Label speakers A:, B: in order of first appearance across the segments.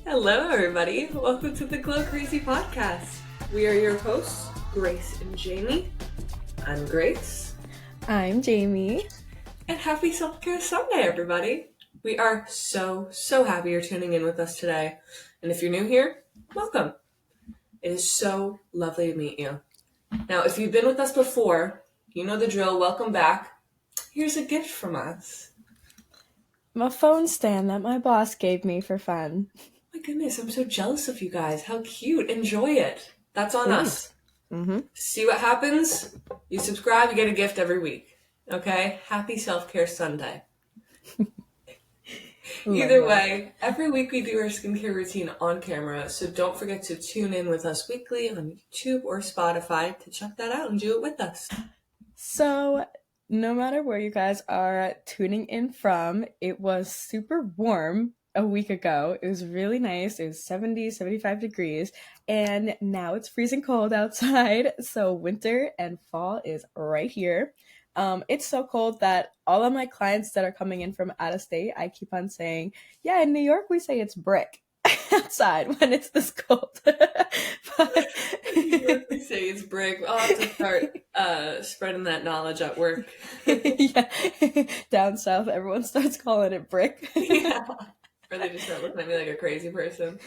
A: Hello, everybody. Welcome to the Glow Crazy podcast. We are your hosts, Grace and Jamie. I'm Grace.
B: I'm Jamie.
A: And happy Selfcare Sunday, everybody. We are so happy you're tuning in with us today. And if you're new here, welcome. It is so lovely to meet you. Now, if you've been with us before, you know the drill. Welcome back. Here's a gift from us.
B: My phone stand that my boss gave me for fun.
A: My goodness, I'm so jealous of you guys. How cute. Enjoy it. That's on us.
B: Mm-hmm.
A: See what happens? You subscribe, you get a gift every week. Okay? Happy Self-Care Sunday. Either way, every week we do our skincare routine on camera, so don't forget to tune in with us weekly on YouTube or Spotify to check that out and do it with us.
B: So, no matter where you guys are tuning in from, it was super warm a week ago. It was really nice. It was 70, 75 degrees, and now it's freezing cold outside. So, winter and fall is right here. It's so cold that all of my clients that are coming in from out of state, I keep on saying, yeah, in New York, we say it's brick outside when it's this cold.
A: But New York, we say it's brick. I'll have to start spreading that knowledge at work.
B: Yeah. Down south, everyone starts calling it brick.
A: Yeah. Or they just start looking at me like a crazy person.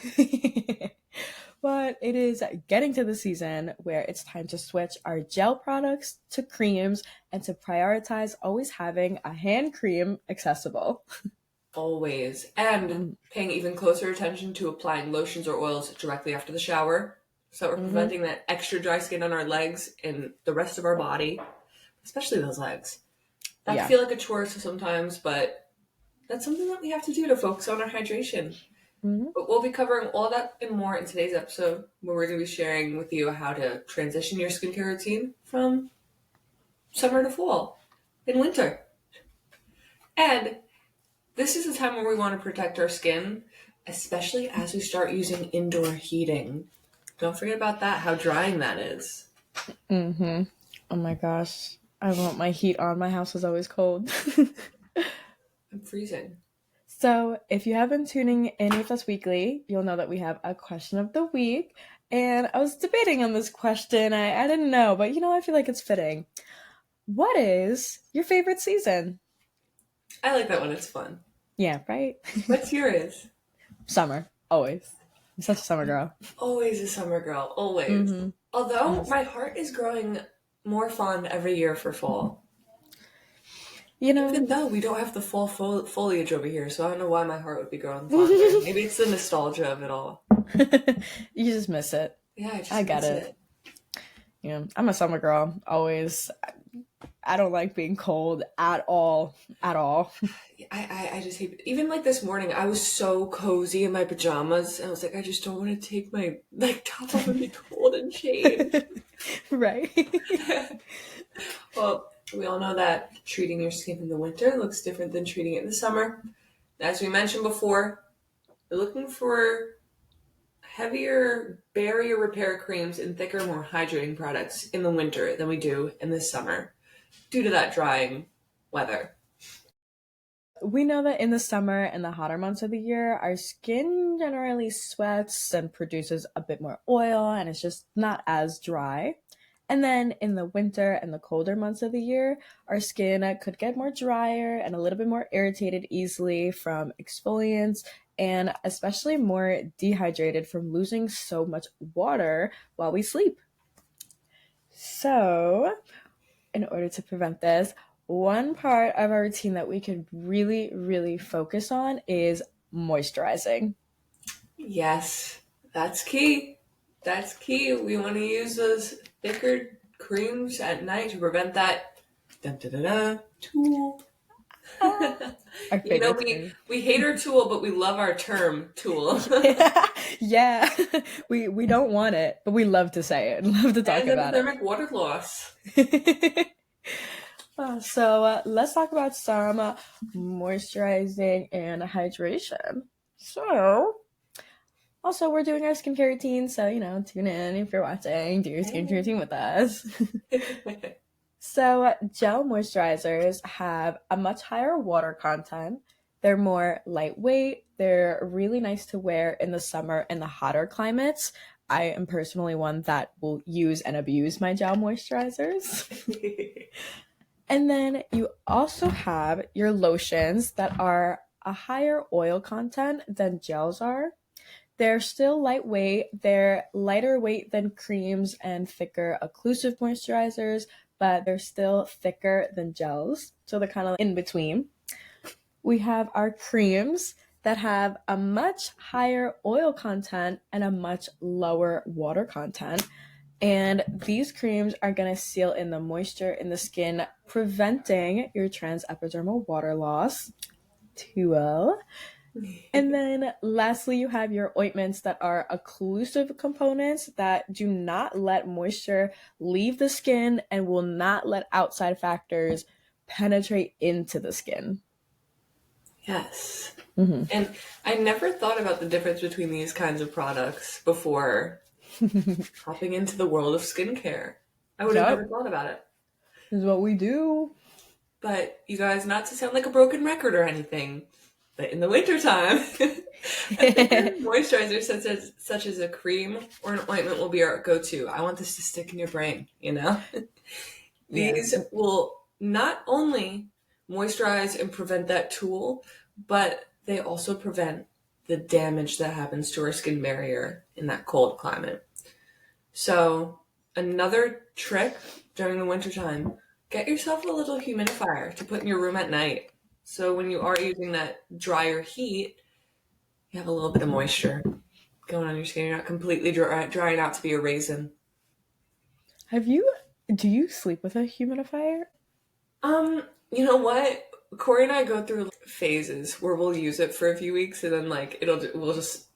B: But it is getting to the season where it's time to switch our gel products to creams and to prioritize always having a hand cream accessible.
A: Always. And paying even closer attention to applying lotions or oils directly after the shower. So we're preventing that extra dry skin on our legs and the rest of our body, especially those legs. That can feel like a chore sometimes, but that's something that we have to do to focus on our hydration. But we'll be covering all that and more in today's episode, where we're going to be sharing with you how to transition your skincare routine from summer to fall and winter. And this is the time where we want to protect our skin, especially as we start using indoor heating. Don't forget about that, how drying that is.
B: Oh my gosh. I want my heat on. My house is always cold.
A: I'm freezing.
B: So if you have been tuning in with us weekly, you'll know that we have a question of the week. And I was debating on this question. I didn't know, but I feel like it's fitting. What is your favorite season?
A: I like that one. It's fun.
B: Yeah, right?
A: What's yours?
B: Summer. Always. I'm such a summer girl.
A: Always a summer girl. Always. Although my heart is growing more fond every year for fall. Even though we don't have the fall foliage over here, so I don't know why my heart would be growing fonder. Maybe it's the nostalgia of it all.
B: You just miss it.
A: Yeah,
B: I got it. Yeah, I'm a summer girl. Always. I don't like being cold at all. At all.
A: I just hate it. Even like this morning, I was so cozy in my pajamas, and I was like, I just don't want to take my top off and be cold and shade.
B: Right.
A: Well, we all know that treating your skin in the winter looks different than treating it in the summer. As we mentioned before, we're looking for heavier barrier repair creams and thicker, more hydrating products in the winter than we do in the summer due to that drying weather.
B: We know that in the summer and the hotter months of the year, our skin generally sweats and produces a bit more oil, and it's just not as dry. And then in the winter and the colder months of the year, our skin could get more drier and a little bit more irritated easily from exfoliants, and especially more dehydrated from losing so much water while we sleep. So, in order to prevent this, one part of our routine that we could really focus on is moisturizing.
A: Yes, that's key. That's key. We want to use those thicker creams at night to prevent that tool. We hate our tool, but we love our term tool.
B: Yeah. We don't want it, but we love to say it and love to talk about it.
A: And thermic water loss.
B: So let's talk about some moisturizing and hydration. So, also, we're doing our skincare routine, so, tune in if you're watching, do your skincare routine with us. So, gel moisturizers have a much higher water content. They're more lightweight. They're really nice to wear in the summer and the hotter climates. I am personally one that will use and abuse my gel moisturizers. And then you also have your lotions that are a higher oil content than gels are. They're still lightweight. They're lighter weight than creams and thicker occlusive moisturizers, but they're still thicker than gels. So they're kind of in between. We have our creams that have a much higher oil content and a much lower water content. And these creams are going to seal in the moisture in the skin, preventing your transepidermal water loss. Too well. And then lastly, you have your ointments that are occlusive components that do not let moisture leave the skin and will not let outside factors penetrate into the skin.
A: Yes. Mm-hmm. And I never thought about the difference between these kinds of products before hopping into the world of skincare. I would have never thought about it.
B: This is what we do.
A: But you guys, not to sound like a broken record or anything, but in the wintertime, moisturizer such as a cream or an ointment will be our go-to. I want this to stick in your brain, you know? These will not only moisturize and prevent that tool, but they also prevent the damage that happens to our skin barrier in that cold climate. So another trick during the wintertime, get yourself a little humidifier to put in your room at night. So when you are using that drier heat, you have a little bit of moisture going on your skin. You're not completely drying out to be a raisin.
B: Do you sleep with a humidifier?
A: You know what? Corey and I go through phases where we'll use it for a few weeks and then we'll just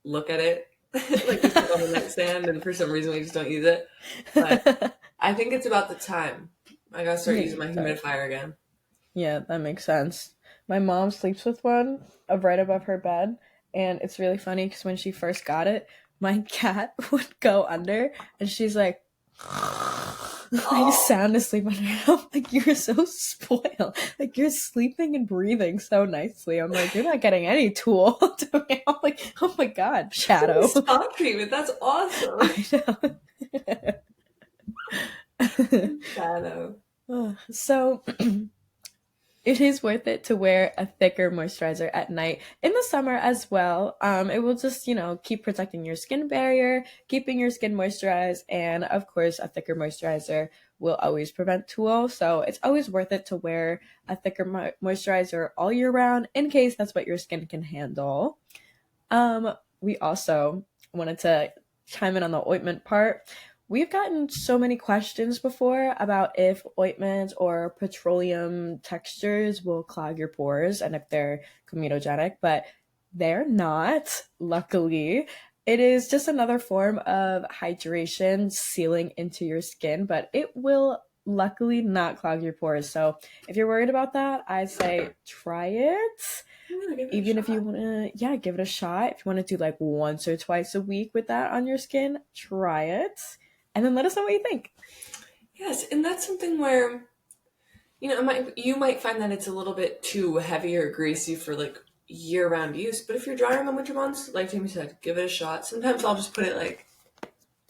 A: look at it like just on the nightstand, and for some reason we just don't use it. But I think it's about the time I gotta start using my humidifier again.
B: Yeah, that makes sense. My mom sleeps with one right above her bed, and it's really funny because when she first got it, my cat would go under, and she's like, sound asleep under her. I'm like, you're so spoiled. Like, you're sleeping and breathing so nicely. I'm like, you're not getting any tool to me. I'm like, oh my god, Shadow.
A: Spa treatment. That's awesome.
B: I
A: know. Shadow.
B: So it is worth it to wear a thicker moisturizer at night in the summer as well. It will just, keep protecting your skin barrier, keeping your skin moisturized, and of course, a thicker moisturizer will always prevent tool. So it's always worth it to wear a thicker moisturizer all year round in case that's what your skin can handle. We also wanted to chime in on the ointment part. We've gotten so many questions before about if ointments or petroleum textures will clog your pores and if they're comedogenic, but they're not, luckily. It is just another form of hydration sealing into your skin, but it will luckily not clog your pores. So if you're worried about that, I say try it. Even if you want to, give it a shot. If you want to do like once or twice a week with that on your skin, try it. And then let us know what you think.
A: Yes, and that's something where, you might find that it's a little bit too heavy or greasy for like year-round use. But if you're dry in the winter months, like Jamie said, give it a shot. Sometimes I'll just put it like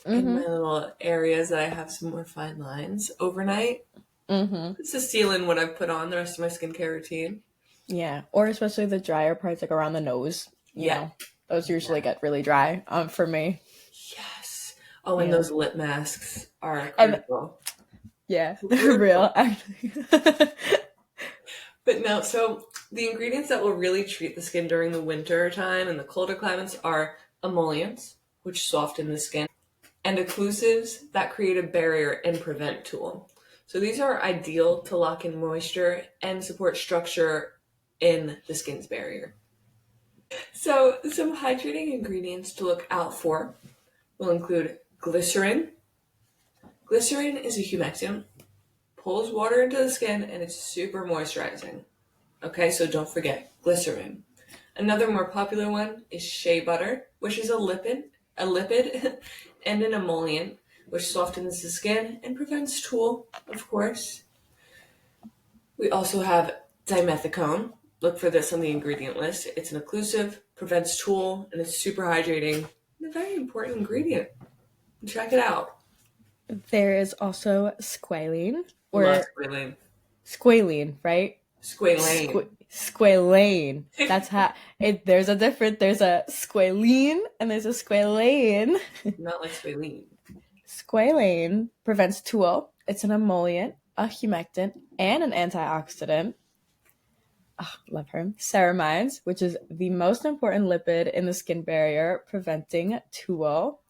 A: in my little areas that I have some more fine lines overnight. It's to seal in what I've put on the rest of my skincare routine.
B: Yeah, or especially the drier parts, like around the nose. You know, those usually get really dry for me.
A: Yes. Oh, and those lip masks are critical.
B: Yeah, they're real, actually.
A: But no, so the ingredients that will really treat the skin during the winter time and the colder climates are emollients, which soften the skin, and occlusives that create a barrier and prevent tool. So these are ideal to lock in moisture and support structure in the skin's barrier. So some hydrating ingredients to look out for will include glycerin. Glycerin is a humectant, pulls water into the skin, and it's super moisturizing. Okay, so don't forget glycerin. Another more popular one is shea butter, which is a lipid and an emollient, which softens the skin and prevents tool, of course. We also have dimethicone, look for this on the ingredient list. It's an occlusive, prevents tool, and it's super hydrating. And a very important ingredient. Check it out.
B: There is also squalene,
A: Love
B: or
A: squalane.
B: squalene, right?
A: Squalane.
B: Squalane. That's how it. There's a squalene and there's a squalane.
A: Not like squalene.
B: Squalane prevents tool. It's an emollient, a humectant, and an antioxidant. Oh, love her. Ceramides, which is the most important lipid in the skin barrier, preventing tool.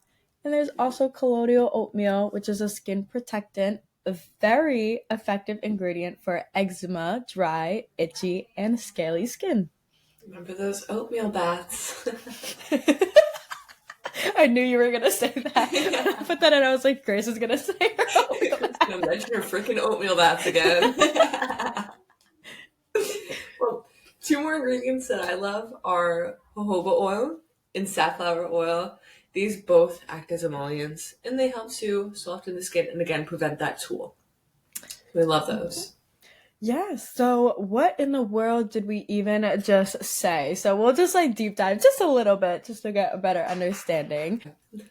B: And there's also colloidal oatmeal, which is a skin protectant, a very effective ingredient for eczema, dry, itchy, and scaly skin.
A: Remember those oatmeal baths?
B: I knew you were going to say that.
A: Yeah.
B: I put that in, I was like, Grace is going to say her oatmeal baths.
A: I'm gonna mention her freaking oatmeal baths again. Well, two more ingredients that I love are jojoba oil and safflower oil. These both act as emollients, and they help to soften the skin and again prevent that tool. We love those.
B: Yeah, so what in the world did we even just say? So we'll just like deep dive just a little bit just to get a better understanding.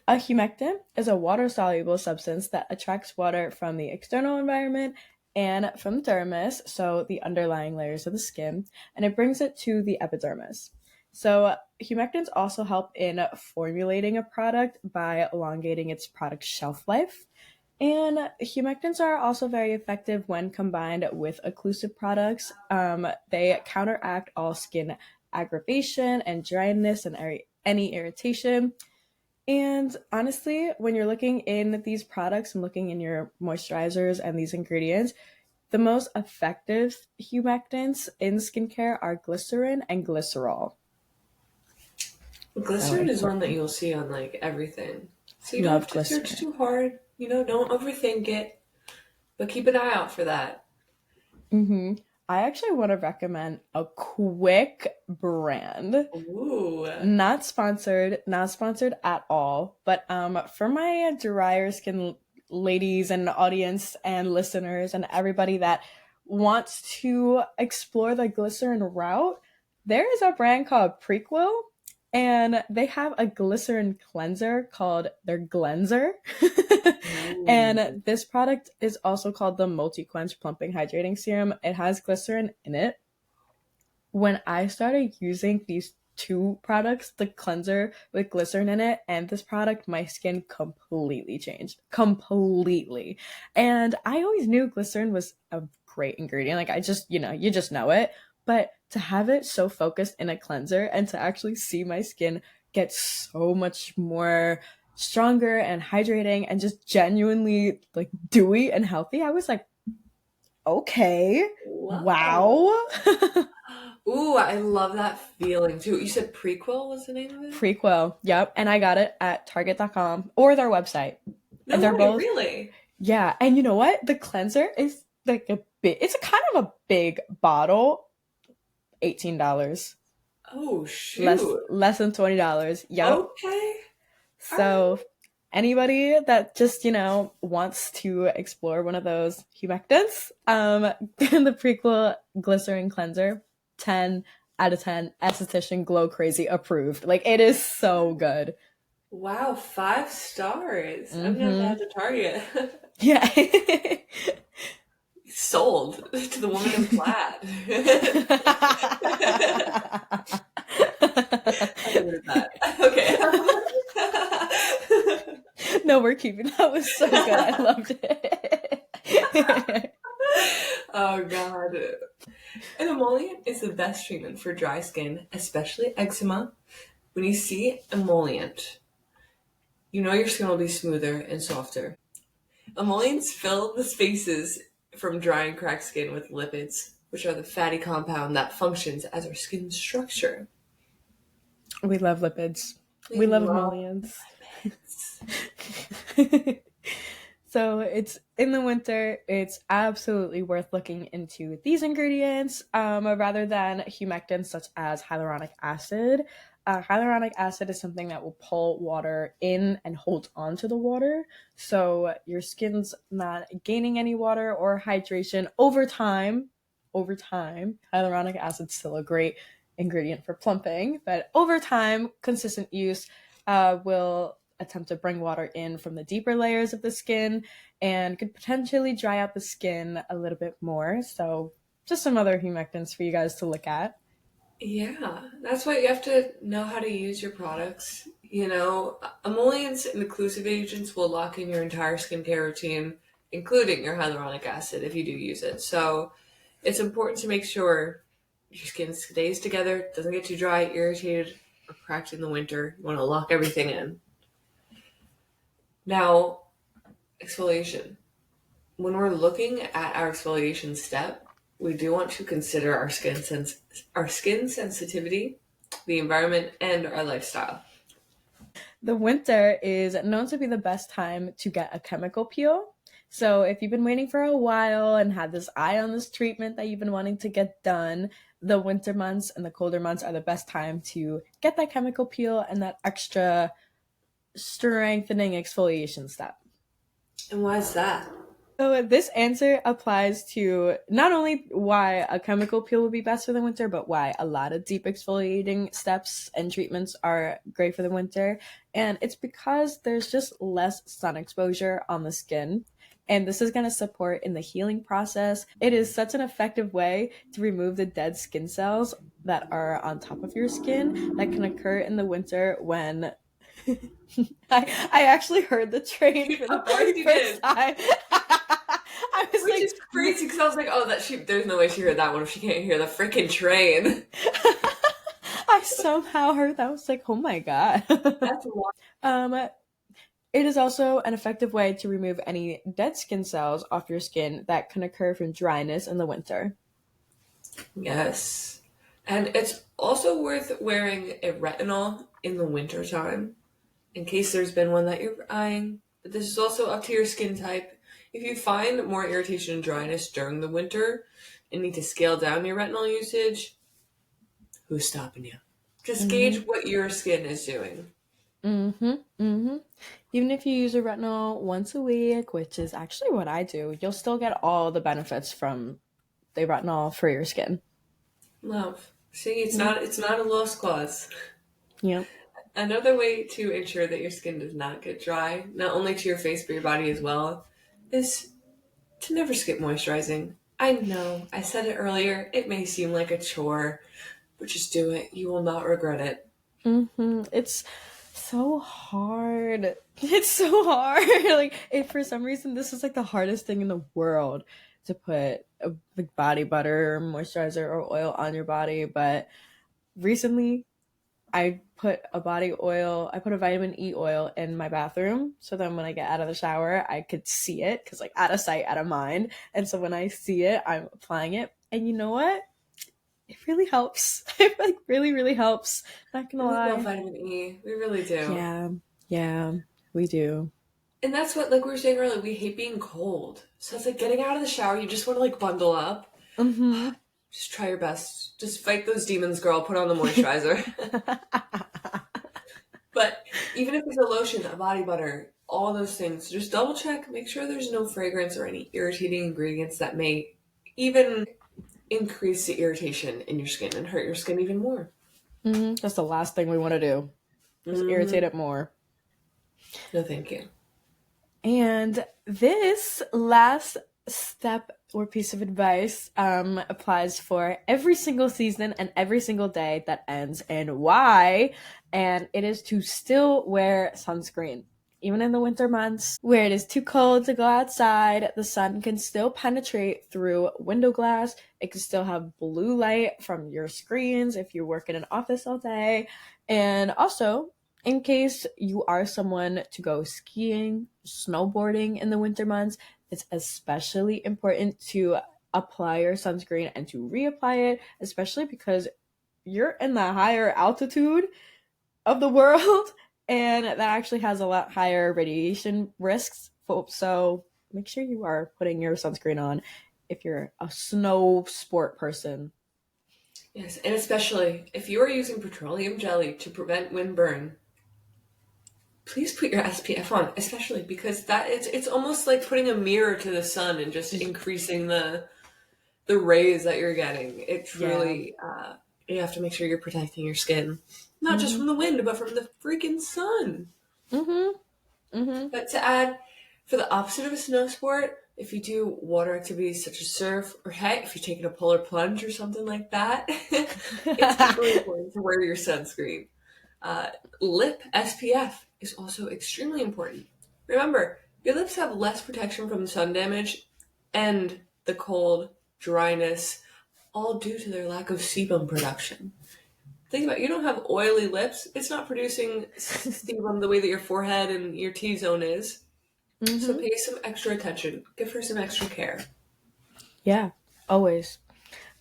B: A humectant is a water-soluble substance that attracts water from the external environment and from the dermis, so the underlying layers of the skin, and it brings it to the epidermis. So humectants also help in formulating a product by elongating its product shelf life. And humectants are also very effective when combined with occlusive products. They counteract all skin aggravation and dryness and any irritation. And honestly, when you're looking in these products and looking in your moisturizers and these ingredients, the most effective humectants in skincare are glycerin and glycerol.
A: Glycerin is one that you'll see on like everything. So you don't have to search too hard. Don't overthink it. But keep an eye out for that.
B: Mm-hmm. I actually want to recommend a quick brand.
A: Ooh.
B: Not sponsored at all. But for my drier skin ladies and audience and listeners and everybody that wants to explore the glycerin route, there is a brand called Prequel. And they have a glycerin cleanser called their Glenser. And this product is also called the Multi-Quench Plumping Hydrating Serum. It has glycerin in it. When I started using these two products, the cleanser with glycerin in it and this product, my skin completely changed. Completely. And I always knew glycerin was a great ingredient. Like I just, you just know it. But to have it so focused in a cleanser and to actually see my skin get so much more stronger and hydrating and just genuinely like dewy and healthy, I was like, okay, wow.
A: Ooh, I love that feeling too. You said Prequel was the name of it?
B: Prequel, yep. And I got it at Target.com or their website.
A: No,
B: and they're both
A: really?
B: Yeah, and you know what? The cleanser is like it's a kind of a big bottle. $18.
A: Oh shoot.
B: Less than $20. Yep.
A: Okay.
B: So anybody that just, wants to explore one of those humectants, the Prequel Glycerin Cleanser, 10 out of 10, esthetician Glow Crazy approved. Like it is so good.
A: Wow, 5 stars. Mm-hmm. I'm gonna have to Target.
B: Yeah.
A: Sold to the woman in plaid. I ordered that. Okay.
B: No, we're keeping that. Was so good. I loved it.
A: Oh God. An emollient is the best treatment for dry skin, especially eczema. When you see emollient, you know your skin will be smoother and softer. Emollients fill the spaces from dry and cracked skin with lipids, which are the fatty compound that functions as our skin structure.
B: We love lipids. We love emollients. So it's in the winter, it's absolutely worth looking into these ingredients rather than humectants such as hyaluronic acid. Hyaluronic acid is something that will pull water in and hold onto the water. So your skin's not gaining any water or hydration over time over time, hyaluronic acid's still a great ingredient for plumping, but over time, consistent use will attempt to bring water in from the deeper layers of the skin and could potentially dry out the skin a little bit more. So, just some other humectants for you guys to look at.
A: Yeah, that's why you have to know how to use your products. You know, emollients and occlusive agents will lock in your entire skincare routine, including your hyaluronic acid if you do use it. So it's important to make sure your skin stays together, doesn't get too dry, irritated, or cracked in the winter. You want to lock everything in. Now, exfoliation. When we're looking at our exfoliation step, we do want to consider our skin sensitivity, the environment, and our lifestyle.
B: The winter is known to be the best time to get a chemical peel. So if you've been waiting for a while and had this eye on this treatment that you've been wanting to get done, the winter months and the colder months are the best time to get that chemical peel and that extra strengthening exfoliation step.
A: And why is that?
B: So this answer applies to not only why a chemical peel would be best for the winter, but why a lot of deep exfoliating steps and treatments are great for the winter. And it's because there's just less sun exposure on the skin. And this is going to support in the healing process. It is such an effective way to remove the dead skin cells that are on top of your skin that can occur in the winter when I actually heard the train for the
A: Of course
B: very
A: you
B: first
A: did.
B: time. I was
A: Which
B: like,
A: is crazy because I was like, oh, there's no way she heard that one if she can't hear the freaking train.
B: I somehow heard that. I was like, oh my god.
A: That's wild.
B: um, it is also an effective way to remove any dead skin cells off your skin that can occur from dryness in the winter.
A: Yes. And it's also worth wearing a retinol in the wintertime in case there's been one that you're eyeing. But this is also up to your skin type. If you find more irritation and dryness during the winter and need to scale down your retinol usage, who's stopping you? Just gauge
B: Mm-hmm.
A: what your skin is doing.
B: Mm-hmm. Mm-hmm. Even if you use a retinol once a week, which is actually what I do, you'll still get all the benefits from the retinol for your skin.
A: Love. See, it's
B: Mm.
A: not a lost cause.
B: Yep.
A: Another way to ensure that your skin does not get dry, not only to your face but your body as well, is to never skip moisturizing. I know, I said it earlier, it may seem like a chore, but just do it. You will not regret it.
B: It's so hard. It's so hard. Like, if for some reason this is like the hardest thing in the world to put a like body butter, or moisturizer, or oil on your body. But recently, I put I put a vitamin E oil in my bathroom. So then when I get out of the shower, I could see it because, like, out of sight, out of mind. And so when I see it, I'm applying it. And you know what? It really helps. It like really, really helps. Not gonna
A: And we love
B: lie.
A: vitamin E. We really do.
B: Yeah, yeah, we do.
A: And that's what, like we were saying earlier, we hate being cold. So it's like getting out of the shower, you just want to like bundle up.
B: Mm-hmm.
A: Just try your best. Just fight those demons, girl. Put on the moisturizer. But even if it's a lotion, a body butter, all those things, just double check, make sure there's no fragrance or any irritating ingredients that may even increase the irritation in your skin and hurt your skin even more.
B: That's the last thing we want to do. Just irritate
A: Mm-hmm.
B: it more.
A: No, thank you.
B: And this last step or piece of advice applies for every single season and every single day that ends and why. And it is to still wear sunscreen. Even in the winter months where it is too cold to go outside, the sun can still penetrate through window glass. It can still have blue light from your screens if you work in an office all day. And also, in case you are someone to go skiing, snowboarding in the winter months, it's especially important to apply your sunscreen and to reapply it, especially because you're in the higher altitude of the world and that actually has a lot higher radiation risks. So make sure you are putting your sunscreen on if you're a snow sport person.
A: Yes, and especially if you are using petroleum jelly to prevent windburn, please put your SPF on, especially because that it's almost like putting a mirror to the sun and just increasing the rays that you're getting. It
B: Yeah.
A: truly, you have to make sure you're protecting your skin, not just
B: Mm-hmm.
A: from the wind, but from the freaking sun.
B: Mm-hmm. Mm-hmm.
A: But to add, for the opposite of a snow sport, if you do water activities such as surf, or heck, if you're taking a polar plunge or something like that, it's equally important to wear your sunscreen. Uh, Lip SPF is also extremely important. Remember, your lips have less protection from sun damage and the cold, dryness, all due to their lack of sebum production. Think about it, you don't have oily lips. It's not producing sebum the way that your forehead and your T-zone is. So
B: Mm-hmm.
A: pay some extra attention. Give her some extra care.
B: Yeah, always.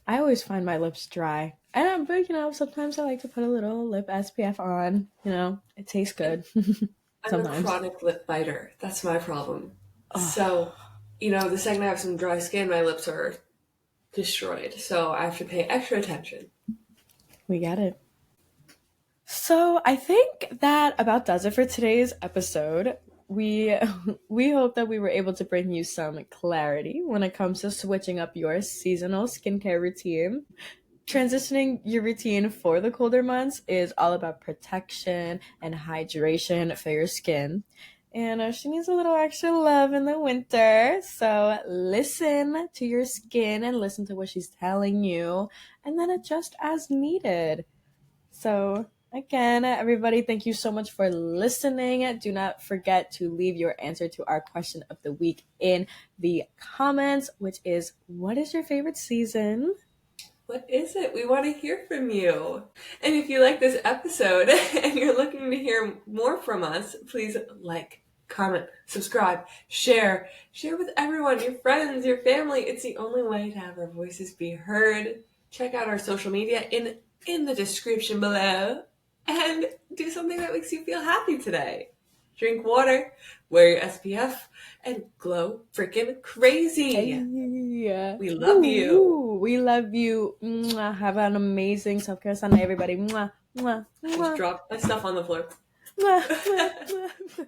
B: I always find my lips dry. And but sometimes I like to put a little lip SPF on. It tastes good.
A: I'm a
B: Sometimes.
A: chronic lip biter. That's my problem.
B: Oh,
A: So, the second I have some dry skin, my lips are destroyed. So I have to pay extra attention.
B: we get it. So I think that about does it for today's episode. We we hope that we were able to bring you some clarity when it comes to switching up your seasonal skincare routine. Transitioning your routine for the colder months is all about protection and hydration for your skin. And she needs a little extra love in the winter. So listen to your skin and listen to what she's telling you, and then adjust as needed. So, again, everybody, thank you so much for listening. Do not forget to leave your answer to our question of the week in the comments, which is, what is your favorite season?
A: What is it? We want to hear from you. And if you like this episode and you're looking to hear more from us, please like, comment, subscribe, share. Share with everyone, your friends, your family. It's the only way to have our voices be heard. Check out our social media in the description below. And do something that makes you feel happy today. Drink water, wear your SPF, and glow freaking crazy.
B: Hey.
A: We love you.
B: We love you. Mwah. Have an amazing Selfcare Sunday, everybody. Mwah, mwah,
A: Just
B: mwah.
A: drop my stuff on the floor.
B: Mwah, mwah, mwah.